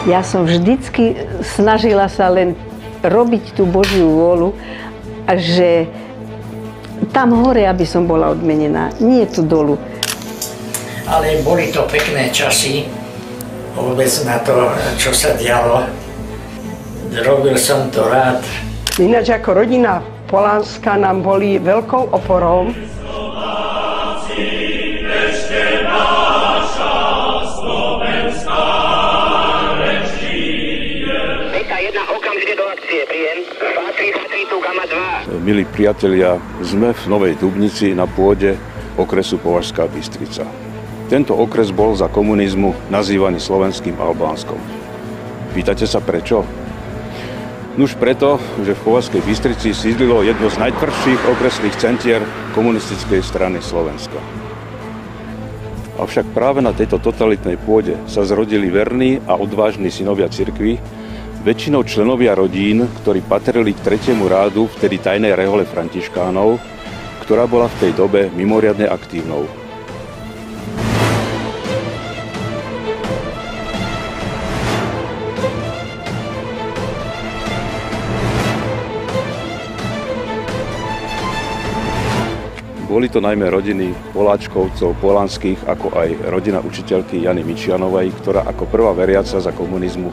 Ja som vždycky snažila sa len robiť tú Božiu vôľu a že tam hore, aby som bola odmenená, nie tu dolu. Ale boli to pekné časy, vôbec na to, čo sa dialo. Robil som to rád. Ináč ako rodina Polánska nám boli veľkou oporou. Milí priatelia, sme v Novej Dubnici na pôde okresu Považská Bystrica. Tento okres bol za komunizmu nazývaný Slovenským Albánskom. Pýtate sa prečo? Nuž preto, že v Považskej Bystrici sídlilo jedno z najtvrdších okresných centier komunistickej strany Slovenska. Avšak práve na tejto totalitnej pôde sa zrodili verní a odvážni synovia cirkvi, väčšinou členovia rodín, ktorí patrili k tretiemu rádu vtedy tajnej rehole františkánov, ktorá bola v tej dobe mimoriadne aktívnou. Boli to najmä rodiny Poláčkovcov, Polánskych, ako aj rodina učiteľky Jany Mičianovej, ktorá ako prvá veriaca za komunizmu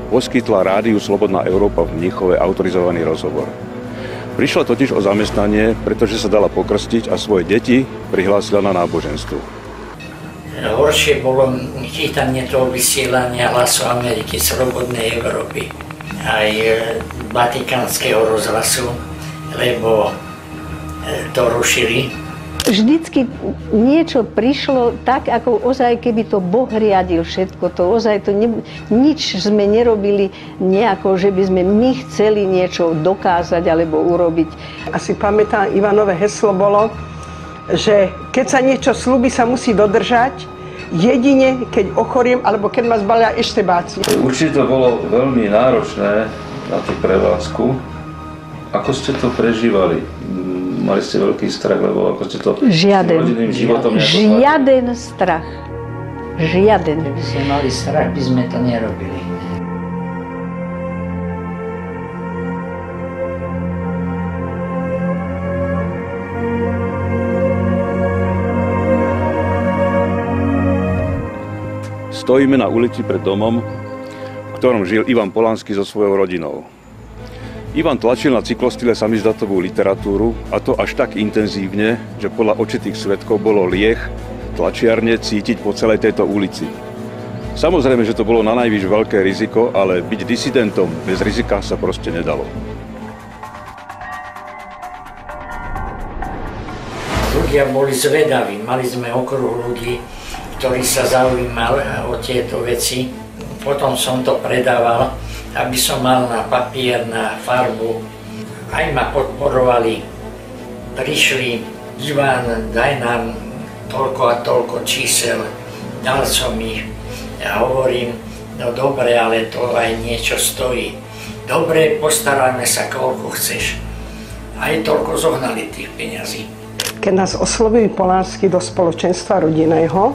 poskytla rádiu Slobodná Európa v Mníchove autorizovaný rozhovor. Prišla totiž o zamestnanie, pretože sa dala pokrstiť a svoje deti prihlásila na náboženstvo. Horšie bolo chytanie toho vysielania Hlasu Ameriky, Slobodnej Európy, aj Vatikánskeho rozhlasu, lebo to rušili. Vždycky niečo prišlo tak, ako ozaj, keby to Boh riadil všetko. To ozaj, nič sme nerobili nejako, že by sme my chceli niečo dokázať alebo urobiť. Asi pamätám, Ivanové heslo bolo, že keď sa niečo sľubí, sa musí dodržať, jedine keď ochoriem alebo keď ma zbalia eštebáci. Určite to bolo veľmi náročné na tú prevádzku. Ako ste to prežívali? Mali ste veľký strach, lebo ako ste to rodinným životom nezvládli? Žiaden strach. Žiaden. Keby sme mali strach, by sme to nerobili. Stojíme na ulici pred domom, v ktorom žil Ivan Polánsky so svojou rodinou. Ivan tlačil na cyklostyle samizdatovú literatúru, a to až tak intenzívne, že podľa očitých svedkov bolo lieh tlačiarne cítiť po celej tejto ulici. Samozrejme, že to bolo na najvyš veľké riziko, ale byť disidentom bez rizika sa proste nedalo. Ľudia boli zvedaví, mali sme okruh ľudí, ktorí sa zaujímali o tieto veci. Potom som to predával, aby som mal na papier, na farbu. Aj ma podporovali. Prišli, Ivan, daj nám toľko a toľko čísel. Dal som ich. Ja hovorím, no dobre, ale to aj niečo stojí. Dobre, postarajme sa, koľko chceš. Aj toľko zohnali tých peňazí. Keď nás oslovili Polánsky do spoločenstva rodinného,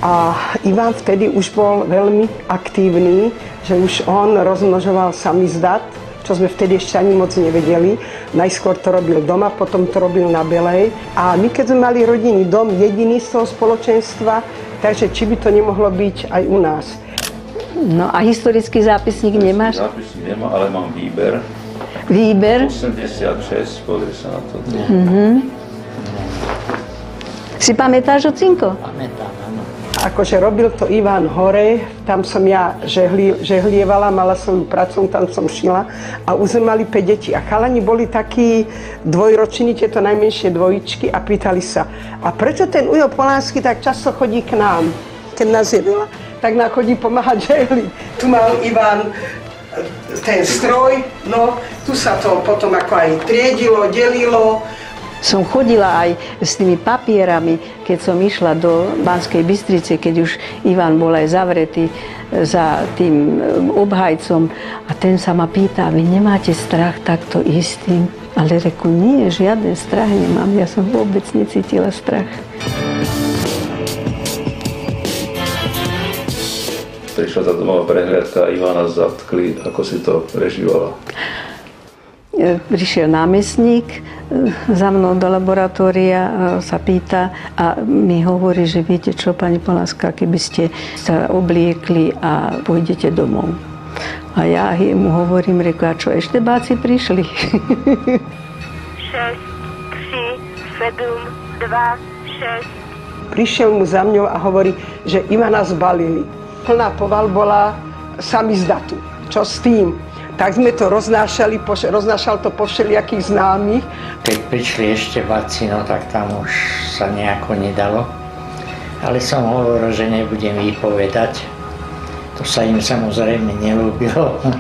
a Ivan vtedy už bol veľmi aktívny, že už on rozmnožoval samizdat, čo sme vtedy ešte ani moc nevedeli. Najskôr to robil doma, potom to robil na Belej. A my keď sme mali rodinný dom, jediný z toho spoločenstva, takže či by to nemohlo byť aj u nás. No a historický zápisník nemáš? Zápisník nemám, ale mám výber. Výber? 86, pozri sa na to. Si pamätáš, Ocinko? Pamätám, áno. Akože robil to Ivan hore, tam som ja žehlievala, mala svoju prácu, tam som šila a už sme mali 5 detí. A chalani boli takí dvojroční, tieto najmenšie dvojičky a pýtali sa, a prečo ten Ujo Polánsky tak často chodí k nám? Keď nás je veľa, tak nám chodí pomáhať žehliť. Tu mal Ivan ten stroj, no tu sa to potom ako aj triedilo, delilo. Som chodila aj s tými papierami, keď som išla do Banskej Bystrice, keď už Ivan bol aj zavretý za tým obhajcom. A ten sa ma pýta, vy nemáte strach takto istým? Ale reku, nie, žiaden strach nemám, ja som vôbec necítila strach. prišla tá domová prehliadka a Ivana zatkli. Ako si to prežívala? Prišiel námestník za mnou do laboratória, sa pýta a mi hovorí, že viete čo, pani Polánska, keby ste sa obliekli a pôjdete domov. A ja mu hovorím, reku, a čo, ešte báci prišli? 6, 3, 7, 2, 6. Prišiel mu za mňou a hovorí, že Ivana zbalili. Plná poval bola samizdatu. Čo s tým? Tak sme to roznášal to po všelijakých známych. Keď prišli ešte báci, no tak tam už sa nejako nedalo. Ale som hovoril, že nebudem ich povedať. To sa im samozrejme neľúbilo. 6,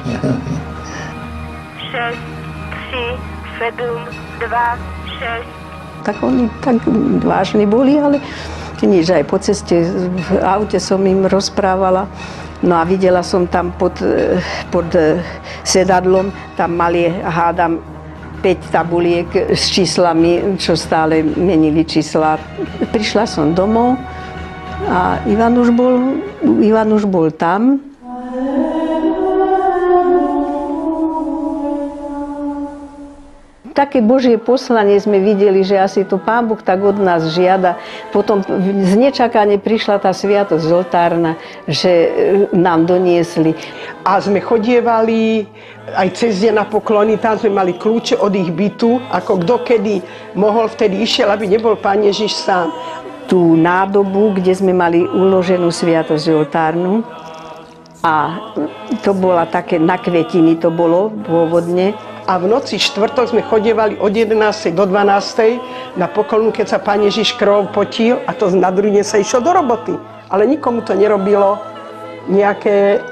3, 7, 2, 6. Tak oni tak vážni boli, ale nič, aj po ceste v aute som im rozprávala. No a videla som tam pod sedadlom, tam mali, hádam, 5 tabuliek s číslami, čo stále menili čísla. Prišla som domov a Ivan už bol tam. Také Božie poslanie sme videli, že asi to Pán Boh tak od nás žiada. Potom z nečakane prišla tá sviatosť oltárna, že nám doniesli. A sme chodievali aj cez deň na poklony, tam sme mali kľúče od ich bytu, ako kto kedy mohol, vtedy išiel, aby nebol Pán Ježiš sám. Tú nádobu, kde sme mali uloženú sviatosť oltárnu, a to bola také na kvetiny, to bolo pôvodne. A v noci štvrtok sme chodievali od 11. do 12. na poklonu, keď sa Pán Ježiš krvou potil a to na druhý deň sa išlo do roboty. Ale nikomu to nerobilo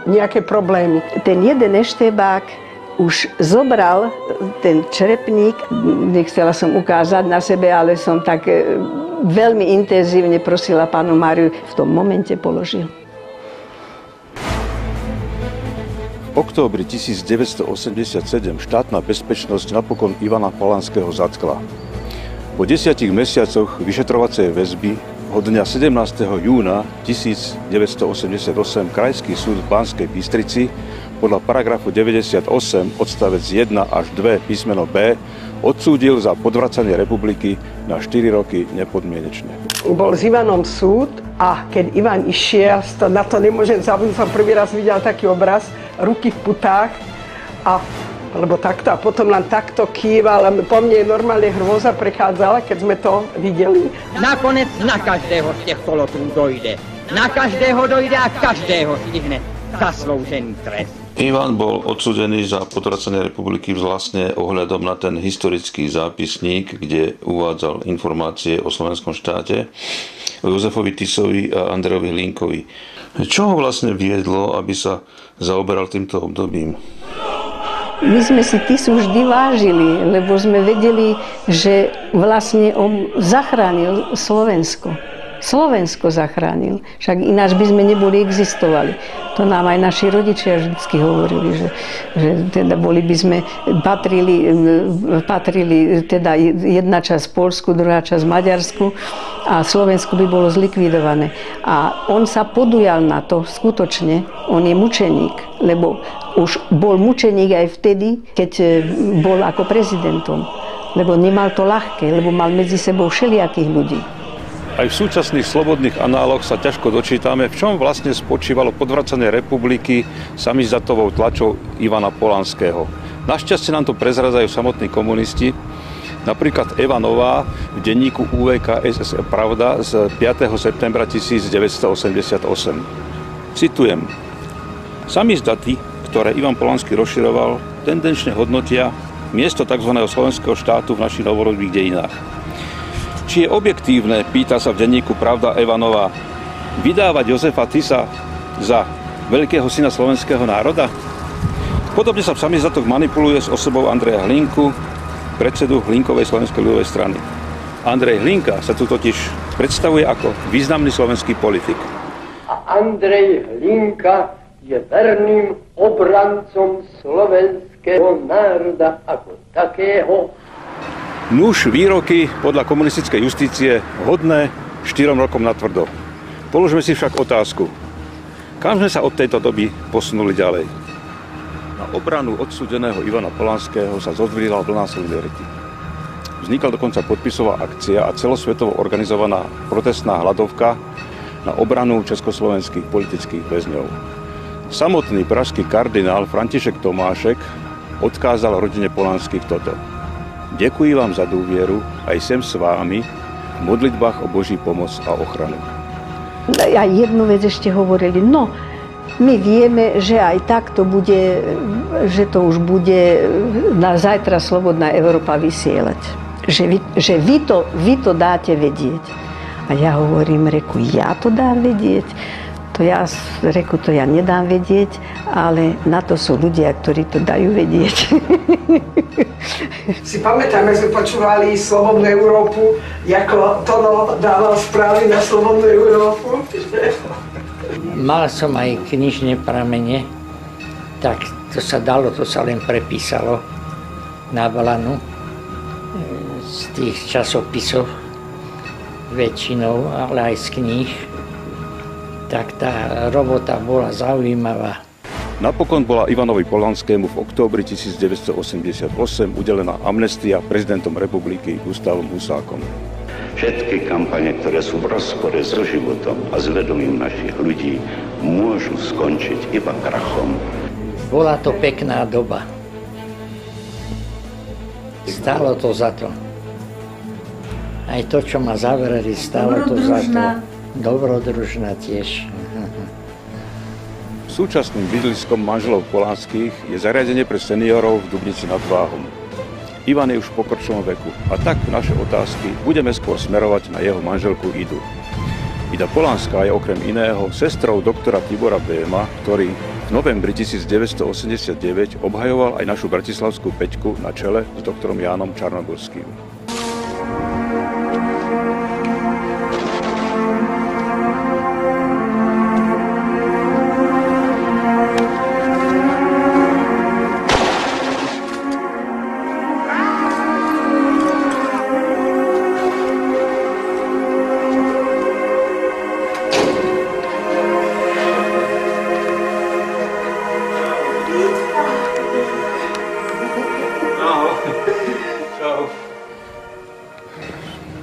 nejaké problémy. Ten jeden eštebák už zobral ten črepník, nechcela som ukázať na sebe, ale som tak veľmi intenzívne prosila Pannu Máriu, v tom momente položil. V októbri 1987 štátna bezpečnosť napokon Ivana Polánskeho zatkla. Po 10 mesiacoch vyšetrovacej väzby od dňa 17. júna 1988 Krajský súd v Banskej Bystrici podľa paragrafu 98 odstavec 1 až 2 písmeno B odsúdil za podvracanie republiky na 4 roky nepodmienečne. Bol s Ivanom súd a keď Ivan išiel, na to nemôžem zabudnúť, som prvý raz videl taký obraz, ruky v putách alebo takto a potom len takto kýval a po mne normálne hrôza prechádzala, keď sme to videli. Nakonec na každého z těchto lotů dojde. Na každého dojde a každého stihne zasloužený trest. Ivan bol odsúdený za podvracanie republiky vlastne ohľadom na ten historický zápisník, kde uvádzal informácie o slovenskom štáte, o Jozefovi Tisovi a Andrejovi Hlinkovi. Čo ho vlastne viedlo, aby sa zaoberal týmto obdobím? My sme si Tisu vždy vážili, lebo sme vedeli, že vlastne on zachránil Slovensko. Slovensko zachránil, však ináč by sme neboli existovali. To nám aj naši rodičia vždycky hovorili, že teda boli by sme, patrili teda jedna časť Poľsku, druhá časť Maďarsku a Slovensko by bolo zlikvidované. A on sa podujal na to, skutočne, on je mučeník, lebo už bol mučeník aj vtedy, keď bol ako prezidentom. Lebo nemal to ľahké, lebo mal medzi sebou všelijakých ľudí. Aj v súčasných slobodných análoch sa ťažko dočítame, v čom vlastne spočívalo podvracanie republiky samizdatovou tlačou Ivana Polánskeho. Našťastie nám to prezradzajú samotní komunisti. Napríklad Eva Nová v denníku UVK SSR Pravda z 5. septembra 1988. Citujem. Samizdaty, ktoré Ivan Polánsky rozširoval, tendenčne hodnotia miesto tzv. Slovenského štátu v našich novorodých dejinách. Či je objektívne, pýta sa v denníku Pravda Eva Nová, vydávať Jozefa Tisa za veľkého syna slovenského národa? Podobne sa v samizdatoch manipuluje s osobou Andreja Hlinku, predsedu Hlinkovej slovenskej ľudovej strany. Andrej Hlinka sa tu totiž predstavuje ako významný slovenský politik. A Andrej Hlinka je verným obrancom slovenského národa ako takého. Nuž výroky podľa komunistickej justície hodné 4 rokom natvrdo. Položme si však otázku. Kam sme sa od tejto doby posunuli ďalej? Na obranu odsúdeného Ivana Polanského sa zodvírila vlna solidarity. Vznikla dokonca podpisová akcia a celosvetovo organizovaná protestná hladovka na obranu československých politických väzňov. Samotný pražský kardinál František Tomášek odkázal rodine Polanských toto. Ďakujem vám za dôvieru, aj sem s vámi, v modlitbách o Boží pomoc a ochranu. A jednu vec ešte hovorili, no, my vieme, že aj tak to bude, že to už bude na zajtra Slobodná Európa vysielať. Že vy to dáte vedieť. A ja hovorím, reku, ja to dám vedieť. To ja nedám vedieť, ale na to sú ľudia, ktorí to dajú vedieť. Si pamätáme, sme počúvali Slobodnú Európu, ako Tono dával správy na Slobodnú Európu. Mal som aj knižné pramene, tak to sa dalo, to sa len prepísalo na blanu z tých časopisov väčšinou, ale aj z kníh. Tak tá robota bola zaujímavá. Napokon bola Ivanovi Polanskému v októbri 1988 udelená amnestia prezidentom republiky Gustavom Husákom. Všetky kampane, ktoré sú v rozpore so životom a s vedomím našich ľudí, môžu skončiť iba krachom. Bola to pekná doba. Stálo to za to. Aj to, čo ma zavreli, stálo to za to. Dobrodružná tiež. Súčasným bydliskom manželov Polanských je zariadenie pre seniorov v Dubnici nad Váhom. Ivan je už v pokročilom veku a tak naše otázky budeme skôr smerovať na jeho manželku Idu. Ida Polanská je okrem iného sestrou doktora Tibora Béma, ktorý v novembri 1989 obhajoval aj našu bratislavskú Peťku na čele s doktorom Jánom Čarnogorským.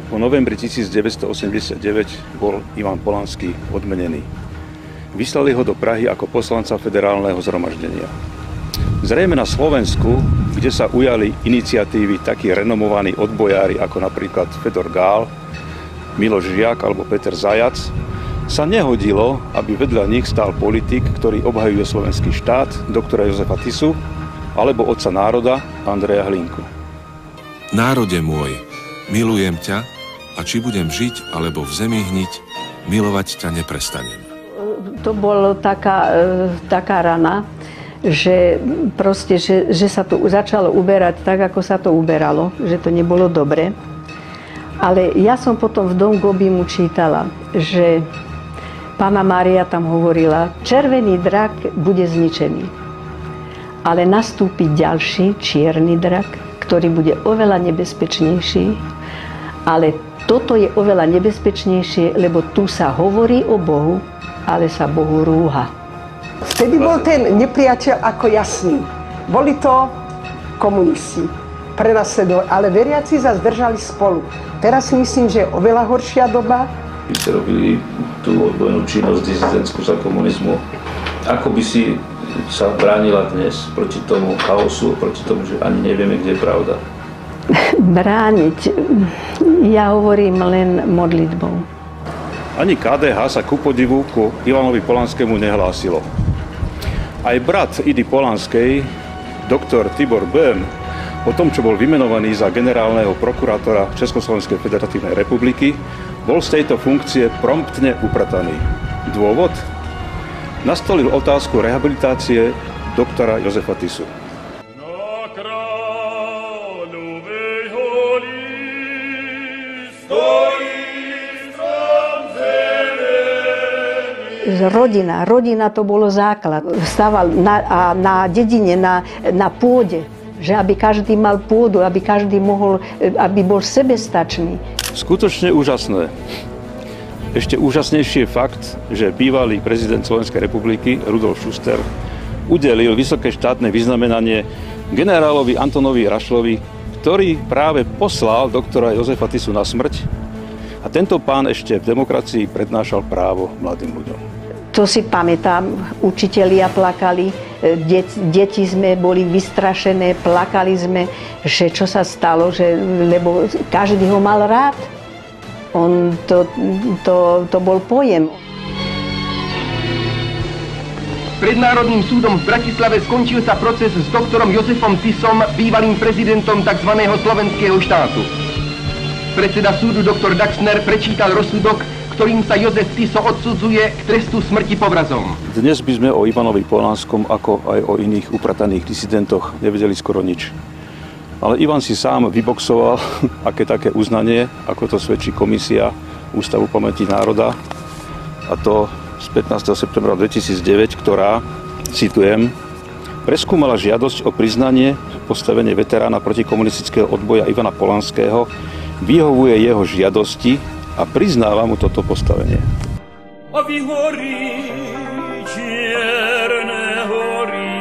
V novembri 1989 bol Ivan Polanský odmenený. Vyslali ho do Prahy ako poslanca federálneho zhromaždenia. Zrejme na Slovensku, kde sa ujali iniciatívy takí renomovaní odbojári ako napríklad Fedor Gál, Miloš Žiak alebo Peter Zajac, sa nehodilo, aby vedľa nich stál politik, ktorý obhajuje slovenský štát, doktora Jozefa Tisu, alebo otca národa Andreja Hlinku. Národe môj, milujem ťa, a či budem žiť, alebo v zemi hniť, milovať ťa neprestanem. To bola taká rana, že proste, že sa to začalo uberať tak, ako sa to uberalo, že to nebolo dobre. Ale ja som potom v Dom Gobimu čítala, že Panna Mária tam hovorila, červený drak bude zničený. Ale nastúpi ďalší čierny drak, ktorý bude oveľa nebezpečnejší, ale toto je oveľa nebezpečnejšie, lebo tu sa hovorí o Bohu, ale sa Bohu rúha. Vtedy bol ten nepriateľ ako jasný. Boli to komunisti, prenasledovali, ale veriaci sa zdržali spolu. Teraz si myslím, že je oveľa horšia doba. Vy ste robili tú odbojnú činnosť dizidentskú za komunizmu. Ako by si sa bránila dnes proti tomu chaosu, proti tomu, že ani nevieme, kde je pravda? Brániť, ja hovorím len modlitbou. Ani KDH sa ku podivu ku Ivanovi Polanskému nehlásilo. Aj brat Idy Polanskej, doktor Tibor Böhm, po tom, čo bol vymenovaný za generálneho prokurátora Československej federatívnej republiky, bol z tejto funkcie promptne uprataný. Dôvod? Nastolil otázku rehabilitácie doktora Jozefa Tisu. Rodina to bolo základ. Stával na dedine, na pôde, že aby každý mal pôdu, aby každý mohol, aby bol sebestačný. Skutočne úžasné. Ešte úžasnejší je fakt, že bývalý prezident Slovenskej republiky Rudolf Schuster udelil vysoké štátne vyznamenanie generálovi Antonovi Rašlovi, ktorý práve poslal doktora Jozefa Tisu na smrť. A tento pán ešte v demokracii prednášal právo mladým ľuďom. To si pamätám, učitelia plakali, deti sme boli vystrašené, plakali sme, že čo sa stalo, lebo každý ho mal rád. To bol pojem. Pred Národným súdom v Bratislave skončil sa proces s doktorom Jozefom Tisom, bývalým prezidentom tzv. Slovenského štátu. Predseda súdu doktor Daxner prečítal rozsudok, ktorým sa Jozef Tiso odsudzuje k trestu smrti povrazom. Dnes by sme o Ivanovi Polánskom, ako aj o iných uprataných disidentoch, nevedeli skoro nič. Ale Ivan si sám vyboxoval aké také uznanie, ako to svedčí komisia Ústavu pamäti národa, a to z 15. septembra 2009, ktorá, citujem, preskúmala žiadosť o priznanie postavenie veterána protikomunistického odboja Ivana Polanského, vyhovuje jeho žiadosti a priznáva mu toto postavenie. A vyhorí čierne hory,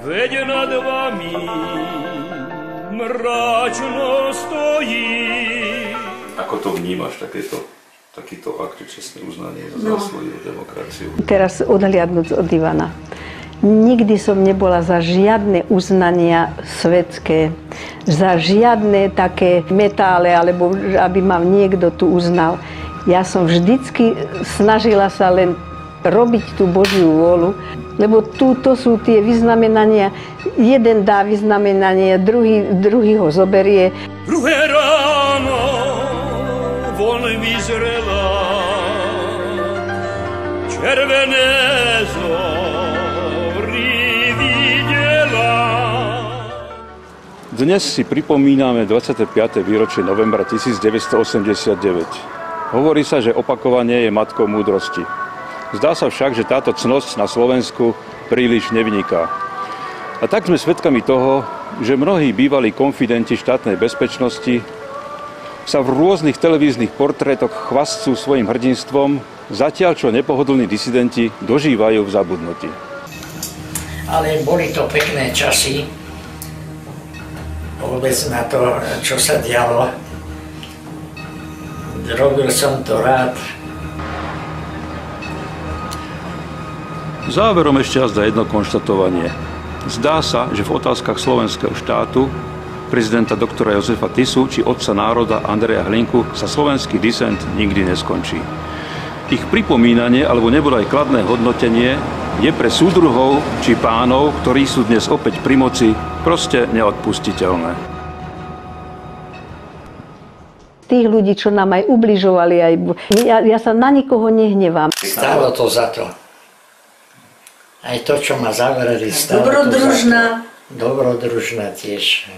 veď nad vami mračno stojí. Ako to vnímaš, takýto akt čestné uznanie za zásluhy o demokraciu? Teraz odhliadnúť od Ivana. Nikdy som nebola za žiadne uznania svetské, za žiadne také metále, alebo aby ma niekto tu uznal. Ja som vždycky snažila sa len robiť tú Božiu vôľu, lebo to sú tie vyznamenania. Jeden dá vyznamenanie, druhý ho zoberie. Druhé ráno von vyzrela červené Dnes si pripomíname 25. výročie novembra 1989. Hovorí sa, že opakovanie je matkou múdrosti. Zdá sa však, že táto cnosť na Slovensku príliš nevyniká. A tak sme svedkami toho, že mnohí bývalí konfidenti štátnej bezpečnosti sa v rôznych televíznych portrétoch chvastcú svojim hrdinstvom, zatiaľ čo nepohodlní disidenti dožívajú v zabudnutí. Ale boli to pekné časy, vôbec na to, čo sa dialo. Robil som to rád. Záverom ešte raz jedno konštatovanie. Zdá sa, že v otázkach slovenského štátu, prezidenta doktora Jozefa Tisu či otca národa Andreja Hlinku sa slovenský disent nikdy neskončí. Ich pripomínanie alebo nebodaj kladné hodnotenie je pre súdruhov či pánov, ktorí sú dnes opäť pri moci, proste neodpustiteľné. Tých ľudí, čo nám aj ubližovali, ja sa na nikoho nehnevám. Stálo to za to. Aj to, čo ma zavreli, stálo Dobrodružná. to za to. Dobrodružná tiež.